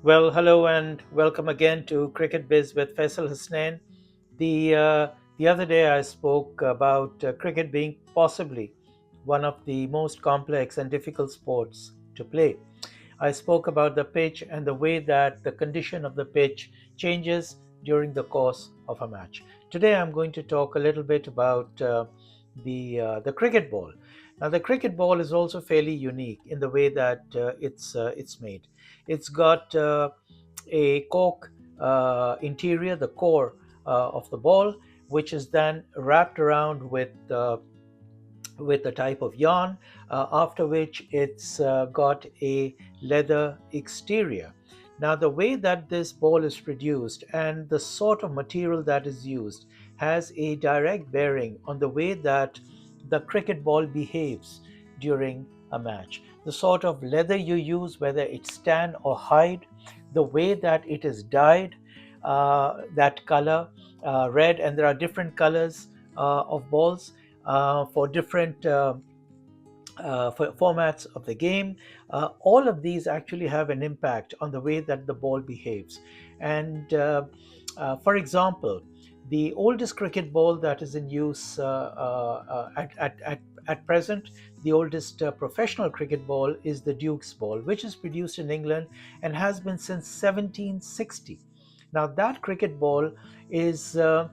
Well, hello and welcome again to Cricket Biz with Faisal Hussain. The other day I spoke about cricket being possibly one of the most complex and difficult sports to play. I spoke about the pitch and the way that the condition of the pitch changes during the course of a match. Today I'm going to talk a little bit about the cricket ball. Now, the cricket ball is also fairly unique in the way that it's made. It's got a cork interior, the core of the ball, which is then wrapped around with a type of yarn, after which it's got a leather exterior. Now, the way that this ball is produced and the sort of material that is used has a direct bearing on the way that the cricket ball behaves during a match. The sort of leather you use, whether it's tan or hide, the way that it is dyed, that color, red, and there are different colors of balls for different for formats of the game. All of these actually have an impact on the way that the ball behaves. And for example, the oldest cricket ball that is in use at present, the oldest professional cricket ball is the Duke's ball, which is produced in England and has been since 1760. Now, that cricket ball is uh,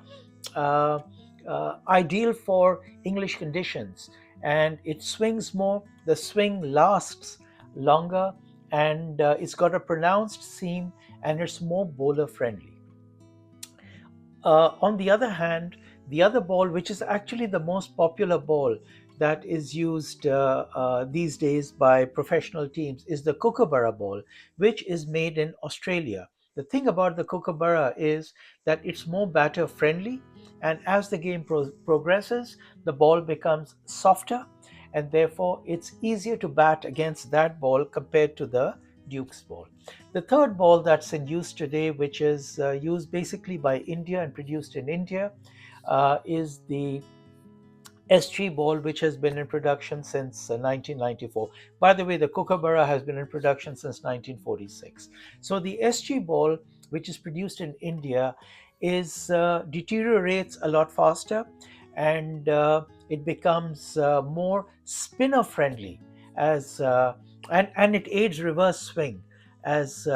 ideal for English conditions, and it swings more, the swing lasts longer, and it's got a pronounced seam, and it's more bowler friendly. On the other hand, the other ball, which is actually the most popular ball that is used these days by professional teams, is the Kookaburra ball, which is made in Australia. The thing about the Kookaburra is that it's more batter friendly, and as the game progresses, the ball becomes softer, and therefore it's easier to bat against that ball compared to the Duke's ball. The third ball that's in use today, which is used basically by India and produced in India, is the SG ball, which has been in production since 1994. By the way, the Kookaburra has been in production since 1946. So the SG ball, which is produced in India, is deteriorates a lot faster, and it becomes more spinner friendly as and it aids reverse swing as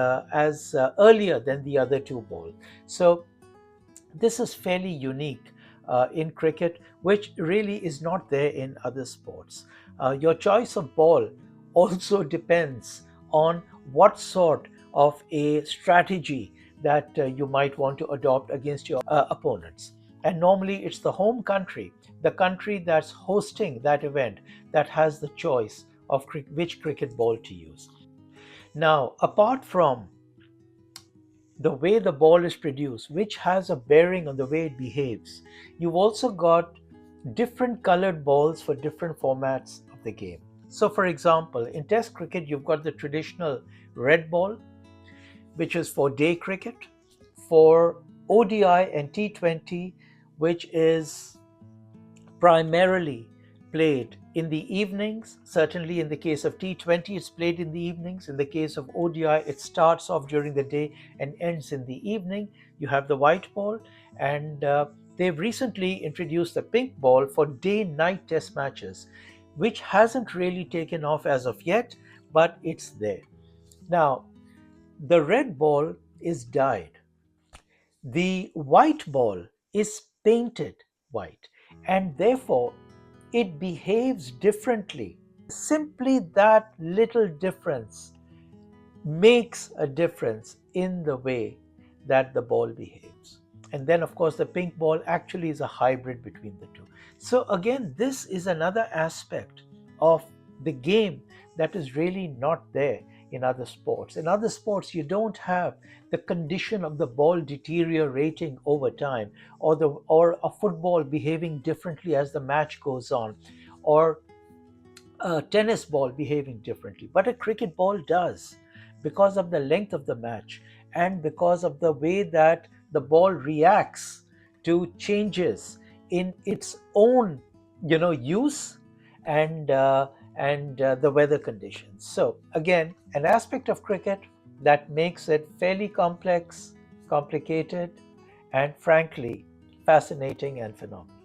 earlier than the other two balls. So this is fairly unique in cricket, which really is not there in other sports. Your choice of ball also depends on what sort of a strategy that you might want to adopt against your opponents. And normally it's the home country, the country that's hosting that event, that has the choice of which cricket ball to use. Now, apart from the way the ball is produced, which has a bearing on the way it behaves, you've also got different colored balls for different formats of the game. So, for example, in Test cricket, you've got the traditional red ball, which is for day cricket, for ODI and T20, which is primarily played in the evenings. Certainly, in the case of T20, it's played in the evenings. In the case of ODI, it starts off during the day and ends in the evening. You have the white ball, and they've recently introduced the pink ball for day night test matches, which hasn't really taken off as of yet, but it's there. Now, the red ball is dyed, the white ball is painted white, and therefore it behaves differently. Simply that little difference makes a difference in the way that the ball behaves. And then, of course, the pink ball actually is a hybrid between the two. So, again, this is another aspect of the game that is really not there in other sports. In other sports, you don't have the condition of the ball deteriorating over time, or a football behaving differently as the match goes on, or a tennis ball behaving differently, but a cricket ball does, because of the length of the match and because of the way that the ball reacts to changes in its own, use, and the weather conditions. So again, an aspect of cricket that makes it fairly complex, complicated, and frankly fascinating and phenomenal.